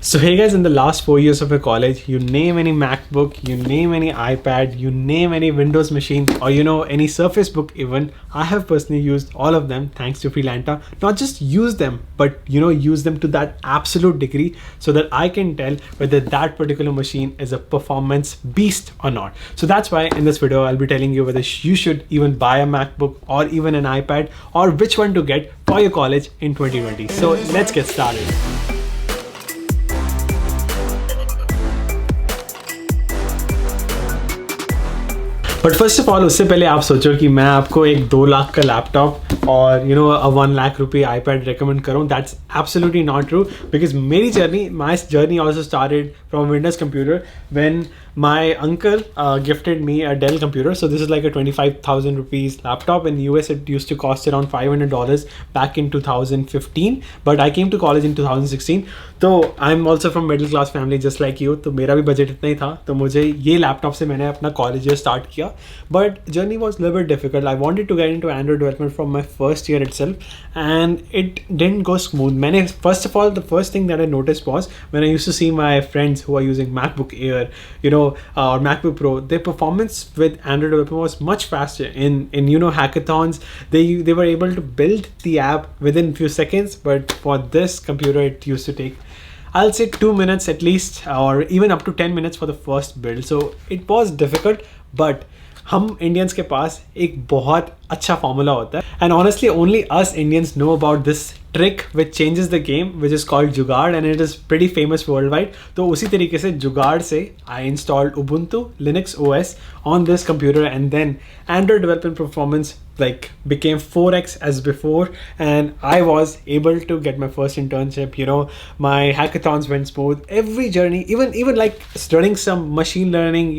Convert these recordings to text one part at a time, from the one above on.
So hey guys, in the last 4 years of your college, you name any MacBook, you name any iPad, you name any Windows machine, or any Surface Book even, I have personally used all of them thanks to Freelanta. Not just use them, but use them to that absolute degree so that I can tell whether that particular machine is a performance beast or not. So that's why in this video, I'll be telling you whether you should even buy a MacBook or even an iPad, or which one to get for your college in 2020. So let's get started. But first of all उससे पहले आप सोचो कि मैं आपको एक 2 लाख का laptop और a 1 lakh rupee iPad recommend करूँ. That's absolutely not true, because my journey also started from Windows computer when my uncle gifted me a Dell computer. So this is like a 25,000 rupees laptop. In the US it used to cost around $500 back in 2015, but I came to college in 2016. So I'm also from middle class family just like you, तो मेरा भी budget इतना ही था, तो मुझे ये laptop से मैंने अपना कॉलेज ईयर स्टार्ट किया. But journey was a little bit difficult. I wanted to get into Android development from my first year itself, and it didn't go smooth. First of all, the first thing that I noticed was when I used to see my friends who are using MacBook Air, or MacBook Pro, their performance with Android development was much faster. In hackathons, they were able to build the app within few seconds, but for this computer, it used to take, I'll say 2 minutes at least, or even up to 10 minutes for the first build. So it was difficult, but हम Indians के पास एक बहुत अच्छा formula होता है, and honestly only us Indians know about this trick which changes the game, which is called जुगाड़, and it is pretty famous worldwide. तो उसी तरीके से जुगाड़ से I installed Ubuntu Linux OS on this computer, and then Android development performance became 4x as before, and I was able to get my first internship. My hackathons went smooth. Every journey, even like running some machine learning,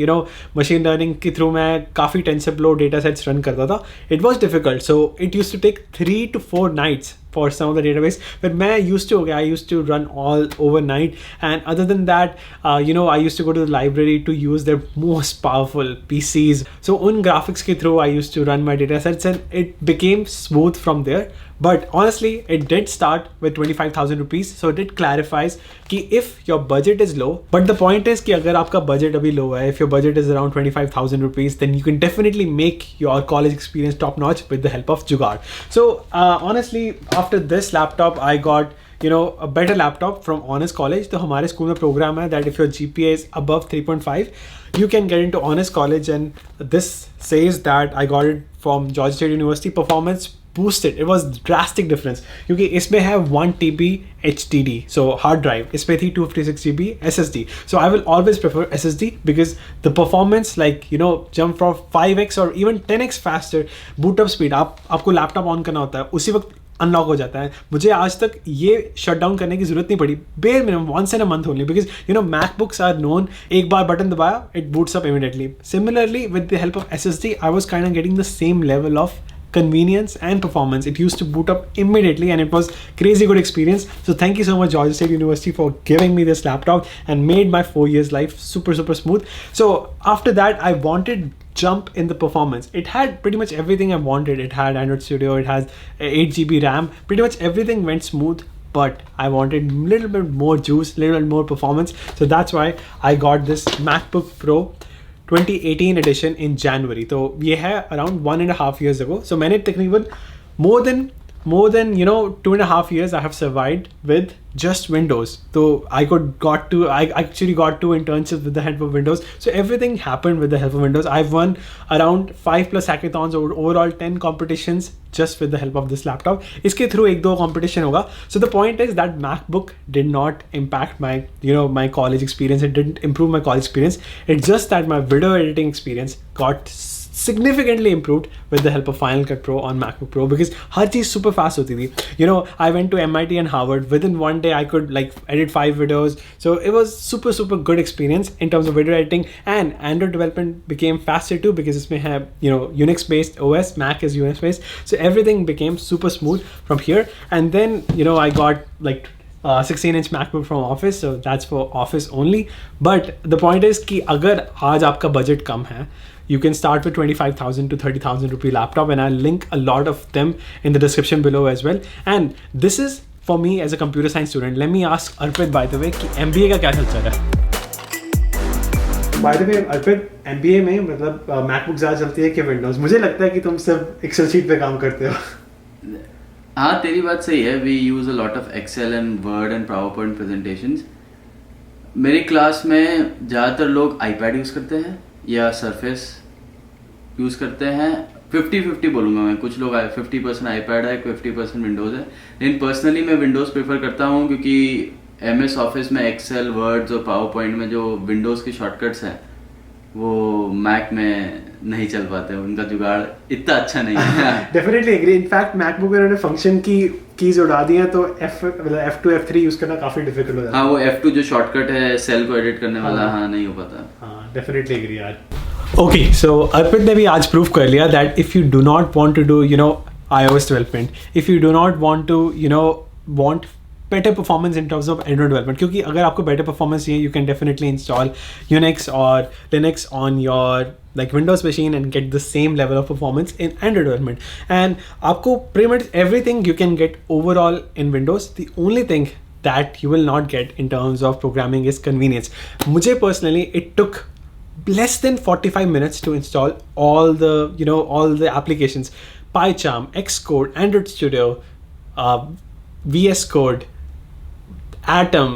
machine learning के through मैं काफ़ी TensorFlow data sets run करता था. It was difficult, so it used to take 3 to 4 nights for some of the database, but I used to run all overnight. And other than that, I used to go to the library to use their most powerful PCs. So on graphics ke through, I used to run my data sets, and it became smooth from there. But honestly, it did start with 25,000 rupees. So it clarifies कि if your budget is low, but the point is कि अगर आपका budget अभी low है, if your budget is around 25,000 rupees, then you can definitely make your college experience top notch with the help of जुगाड़. So honestly, after this laptop, I got a better laptop from Honors College. तो हमारे school में programme है that if your GPA is above 3.5, you can get into Honors College, and this says that I got it from Georgia State University. Performance boosted. It was drastic difference क्योंकि इसमें है 1 TB HDD, so hard drive. इसमें थी 256 GB SSD. So I will always prefer SSD because the performance, jump from 5x or even 10x faster. Boot up speed, आपको laptop on करना होता है, उसी वक्त अनलॉक हो जाता है. मुझे आज तक ये शट डाउन करने की जरूरत नहीं पड़ी, bare minimum once in a month only, because MacBooks are known, एक बार बटन दबाया, it boots up immediately. Similarly, with the help of SSD, I was kind of getting the same level of convenience and performance. It used to boot up immediately, and it was crazy good experience. So thank you so much, Georgia State University, for giving me this laptop and made my 4 years life super smooth. So after that, I wanted jump in the performance. It had pretty much everything I wanted. It had Android Studio, it has 8 GB RAM, pretty much everything went smooth, but I wanted a little bit more juice, a little bit more performance. So that's why I got this MacBook Pro 2018 edition in January. तो ये है around 1.5 years ago. So मैंने तकरीबन more than 2.5 years I have survived with just Windows. So I actually got 2 internships with the help of Windows. So everything happened with the help of Windows. I've won around 5+ hackathons, overall 10 competitions just with the help of this laptop. इसके through 1-2 competition होगा. So the point is that MacBook did not impact my my college experience. It didn't improve my college experience. It's just that my video editing experience got significantly improved with the help of Final Cut Pro on MacBook Pro, because her cheese super fast होती थी. I went to MIT and Harvard. Within one day, I could edit 5 videos. So it was super good experience in terms of video editing, and Android development became faster too, because इसमें है Unix based OS, Mac is Unix based. So everything became super smooth from here. And then I got 16-inch MacBook from Office, so that's for Office only. But the point is कि अगर आज आपका budget कम है, you can start with 25,000 to 30,000 rupee laptop, and I'll link a lot of them in the description below as well. And this is for me as a computer science student. Let me ask Arpit, by the way, कि MBA का क्या चल रहा है? By the way, Arpit, MBA में मतलब MacBook ज़्यादा चलती है कि Windows? मुझे लगता है कि तुम सब Excel शीट पे काम करते हो. हाँ, तेरी बात सही है. We use a lot of Excel and Word and PowerPoint presentations. मेरी क्लास में ज़्यादातर लोग iPad यूज़ करते हैं या Surface यूज़ करते हैं. 50-50 बोलूँगा मैं. कुछ लोग 50% iPad है, 50% विंडोज़ है. लेकिन पर्सनली मैं विंडोज़ प्रेफर करता हूँ क्योंकि MS ऑफिस में एक्सेल, वर्ड्स और पावर पॉइंट में जो विंडोज़ के शॉर्टकट्स हैं वो मैक में नहीं चल पाते. उनका जुगाड़ इतना अच्छा नहीं है. Definitely agree. इनफैक्ट मैकबुक में उन्होंने फंक्शन की कीज उड़ा दी हैं तो F2 F3 यूज़ करना काफ़ी डिफिकल्ट हो जाता है. हाँ, वो F2 जो शॉर्टकट है सेल को एडिट करने वाला, हाँ नहीं हो पाता. हाँ, डेफिनेटली एग्री यार. ओके, सो अर्पित ने भी आज प्रूव कर लिया that if you do not want to डू iOS development, if you do not want to want better performance in terms of Android development, क्योंकि अगर आपको better performance चाहिए, you can definitely install Unix or Linux on your like Windows machine and get the same level of performance in Android development. And आपको pretty much everything you can get overall in Windows. The only thing that you will not get in terms of programming is convenience. मुझे personally it took less than 45 minutes to install all the applications: PyCharm, Xcode, Android Studio, VS Code, Atom.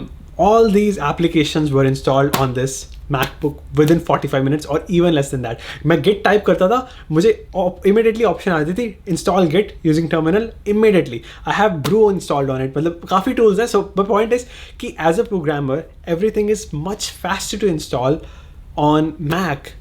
All these applications were installed on this MacBook within 45 minutes or even less than that. मैं git type करता था, मुझे immediately option आती थी install git using terminal immediately. I have brew installed on it. मतलब काफ़ी tools हैं. So the point is कि as a programmer everything is much faster to install on Mac,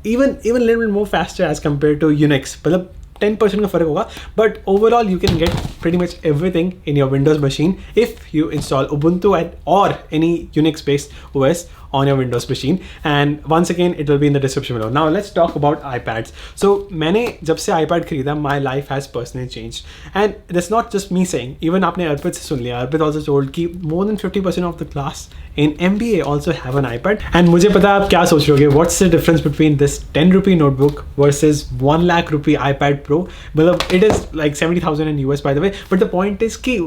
even a little bit more faster as compared to Unix. मतलब 10% का फर्क होगा, but overall you can get pretty much everything in your Windows machine if you install Ubuntu or any Unix based OS on your Windows machine. And once again it will be in the description below. Now let's talk about iPads. So मैंने जब से iPad खरीदा, my life has personally changed, and that's not just me saying. Even आपने अर्पित से सुन लिया. अर्पित also told कि more than 50% of the class in MBA also have an iPad. And मुझे पता है आप क्या सोच रहे होगे. What's the difference between this 10 rupee notebook versus 1 lakh rupee iPad Pro? मतलब it is like 70,000 in US by the way. But the point is कि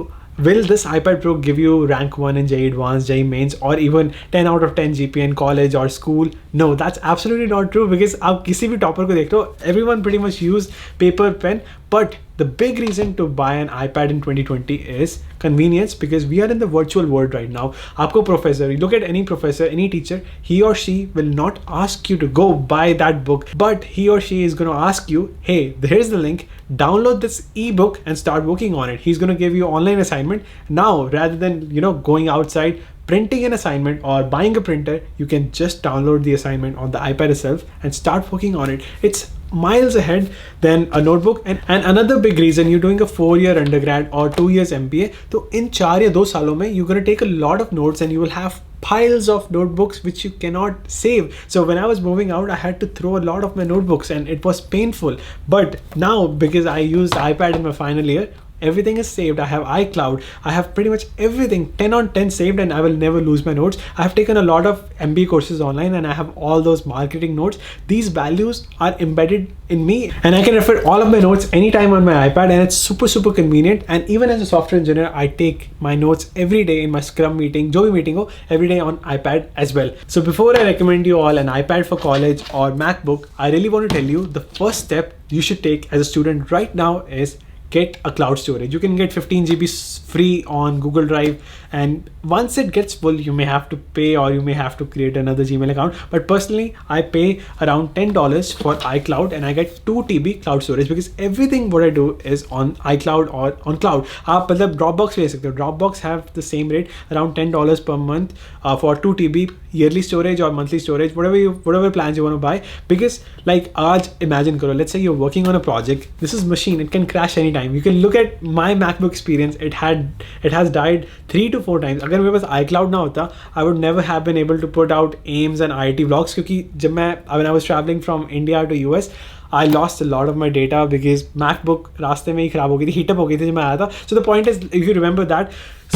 will this iPad Pro give you rank 1 in JEE Advanced, JEE Mains, or even 10 out of 10 GPA in college or school? No, that's absolutely not true, because आप किसी भी topper को देख लो, everyone pretty much use paper, pen. But the big reason to buy an iPad in 2020 is convenience, because we are in the virtual world right now. आपको professor, you look at any professor, any teacher, he or she will not ask you to go buy that book, but he or she is going to ask you, hey, here's the link, download this ebook and start working on it. He's going to give you online assignment now, rather than going outside printing an assignment or buying a printer. You can just download the assignment on the iPad itself and start working on it. It's miles ahead than a notebook. And another big reason, you're doing a 4-year undergrad or 2 years MBA, so in 4 या 2 सालों में you're going to take a lot of notes and you will have piles of notebooks which you cannot save. So when I was moving out, I had to throw a lot of my notebooks and it was painful. But now, because I used iPad in my final year, everything is saved. I have iCloud. I have pretty much everything 10 on 10 saved, and I will never lose my notes. I have taken a lot of MBA courses online and I have all those marketing notes. These values are embedded in me and I can refer all of my notes anytime on my iPad, and it's super convenient. And even as a software engineer, I take my notes every day in my Scrum meeting, जो भी meeting हो, every day on iPad as well. So before I recommend you all an iPad for college or MacBook, I really want to tell you the first step you should take as a student right now is get a cloud storage. You can get 15 GB free on Google Drive, and once it gets full, you may have to pay or you may have to create another Gmail account. But personally, I pay around $10 for iCloud and I get 2 TB cloud storage, because everything what I do is on iCloud or on cloud. आप मतलब Dropbox ले सकते हो. Dropbox have the same rate, around $10 per month for 2 TB yearly storage or monthly storage, whatever plans you want to buy. Because like आज imagine करो, let's say you're working on a project. This is machine, it can crash anytime. You can look at my MacBook experience. It has died 3 to 4 times. अगर मेरे पास iCloud ना होता, I would never have been able to put out AIMS and IIT vlogs, क्योंकि जब when I was traveling from India to US, I lost a lot of my data because MacBook रास्ते में ही खराब हो गई थी, हीट अप हो गई थी जब मैं आया था. So the point is, if you remember that,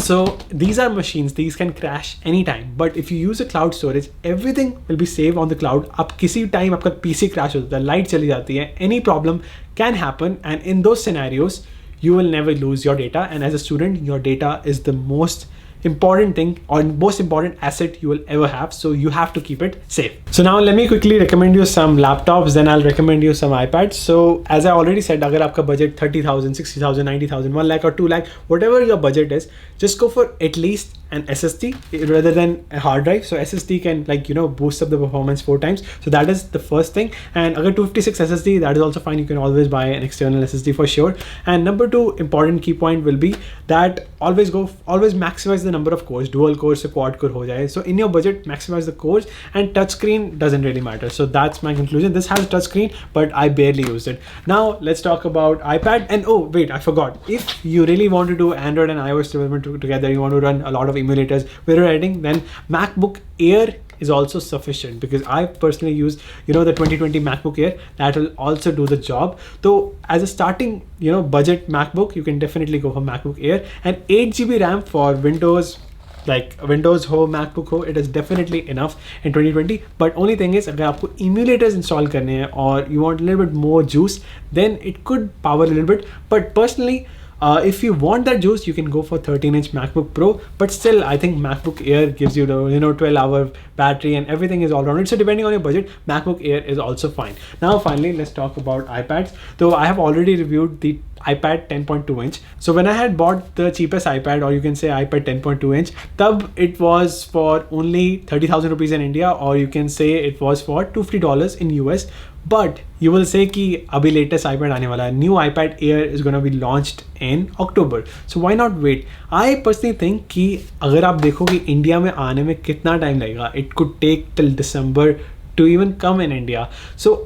so these are machines, these can crash anytime. But if you use a cloud storage, everything will be saved on the cloud. आप किसी time आपका PC crash होता है, light चली जाती है, any problem can happen, and in those scenarios, you will never lose your data. And as a student, your data is the most important thing or most important asset you will ever have, so you have to keep it safe. So now let me quickly recommend you some laptops, then I'll recommend you some iPads. So as I already said, agar aapka budget 30,000, 60,000, 90,000, 1 lakh or 2 lakh, whatever your budget is, just go for at least an SSD rather than a hard drive. So SSD can, like, you know, boost up the performance 4 times. So that is the first thing. And agar 256 SSD, that is also fine. You can always buy an external SSD for sure. And number 2 important key point will be that always maximize the number of cores. Dual core se quad core ho jaye. So in your budget, maximize the cores, and touchscreen doesn't really matter. So that's my conclusion. This has touchscreen, but I barely used it. Now let's talk about iPad. And oh wait, I forgot. If you really want to do Android and iOS development together, you want to run a lot of emulators, video editing, then MacBook Air is also sufficient, because I personally use, you know, the 2020 MacBook Air that will also do the job. So as a starting, you know, budget MacBook, you can definitely go for MacBook Air. And 8 GB RAM for Windows, like Windows ho, MacBook ho, it is definitely enough in 2020. But only thing is, agar aapko emulators install karne hain or you want a little bit more juice, then it could power a little bit. But personally, if you want that juice, you can go for 13-inch MacBook Pro, but still I think MacBook Air gives you the, you know, 12-hour battery and everything is all rounded. So depending on your budget, MacBook Air is also fine. Now finally, let's talk about iPads. So I have already reviewed the iPad 10.2 inch. So when I had bought the cheapest iPad, or you can say iPad 10.2 inch, tab it was for only 30,000 rupees in India, or you can say it was for $250 in US. But you will say कि अभी latest iPad आने वाला है, new iPad Air is gonna be launched in October. So why not wait? I personally think कि अगर आप देखो कि इंडिया में आने में कितना टाइम लगेगा, it could take till December to even come in India. So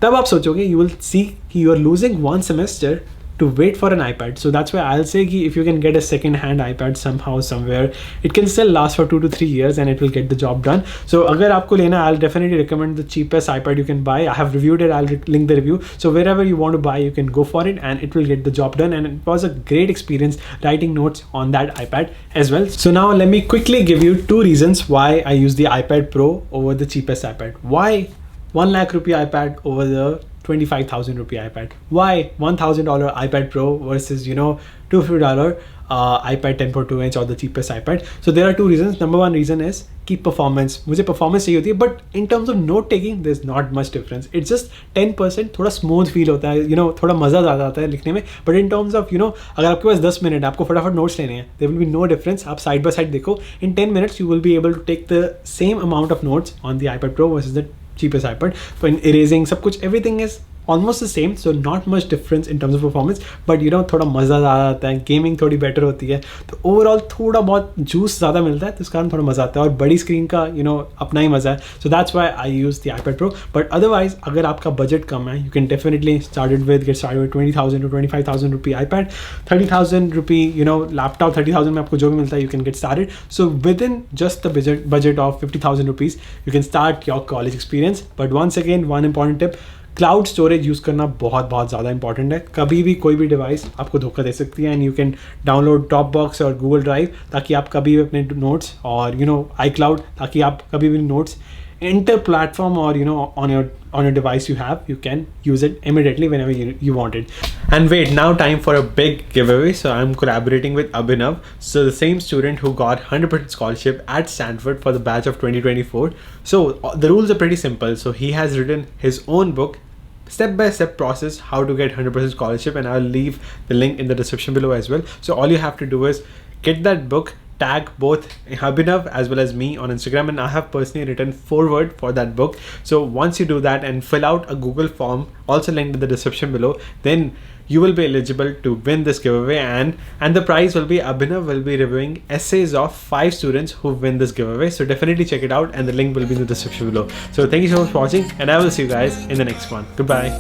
तब आप सोचोगे, you will see कि you are losing 1 semester to wait for an iPad. So that's why I'll say कि if you can get a second-hand iPad somehow, somewhere, it can still last for 2 to 3 years and it will get the job done. So अगर आपको लेना, I'll definitely recommend the cheapest iPad you can buy. I have reviewed it. I'll link the review. So wherever you want to buy, you can go for it and it will get the job done. And it was a great experience writing notes on that iPad as well. So now let me quickly give you 2 reasons why I use the iPad Pro over the cheapest iPad. Why 1 lakh rupee iPad over the 25,000 rupee iPad? Why $1,000 iPad Pro versus, you know, $250 iPad 10.2 inch or the cheapest iPad? So there are 2 reasons. Number 1 reason is कि performance. मुझे performance चाहिए होती है, but in terms of note taking, there's not much difference. It's just 10% थोड़ा smooth feel होता है, you know, थोड़ा मज़ा ज़्यादा आता है लिखने में. But in terms of, you know, अगर आपके पास 10 मिनट आपको फटाफट notes लेने हैं, there will be no difference. आप side by side देखो, in 10 minutes you will be able to take the same amount of notes on the iPad Pro versus the cheapest iPad. So in erasing, सब कुछ, everything is almost the same, so not much difference in terms of performance, but you know, थोड़ा मज़ा ज़्यादा आता है, gaming थोड़ी better होती है, तो ओवरऑल थोड़ा बहुत जूस ज़्यादा मिलता है, तो इस कारण थोड़ा मज़ा आता है. और बड़ी स्क्रीन का, you know, अपना ही मज़ा है. So that's why I use the iPad Pro. But otherwise, अगर आपका बजट कम है, you can definitely get started with 20,000 to 25,000 rupee iPad, 30,000 rupee, you know, laptop. 30,000 में आपको जो भी मिलता है, you can get started. So within just the budget of 50,000 rupees, you can start your college experience. But once again, one important tip, cloud storage use करना बहुत ज़्यादा important है. कभी भी कोई भी डिवाइस आपको धोखा दे सकती है, and you can download drop box और गूगल ड्राइव, ताकि आप कभी भी अपने नोट्स, और यू नो आई क्लाउड, ताकि आप कभी भी नोट्स इंटर प्लेटफॉर्म और you know on your device you have, you can use it immediately whenever you want it. And wait, now time for a big giveaway. So I'm collaborating with Abhinav, so the same student who got 100% scholarship at Stanford for the batch of 2024. So the rules are pretty simple. So he has written his own book, step-by-step process how to get 100% scholarship, and I'll leave the link in the description below as well. So all you have to do is get that book, tag both Abhinav as well as me on Instagram, and I have personally written foreword for that book. So once you do that and fill out a Google form, also linked in the description below, then you will be eligible to win this giveaway, and the prize will be, Abhinav will be reviewing essays of 5 students who win this giveaway. So definitely check it out, and the link will be in the description below. So thank you so much for watching, and I will see you guys in the next one. Goodbye.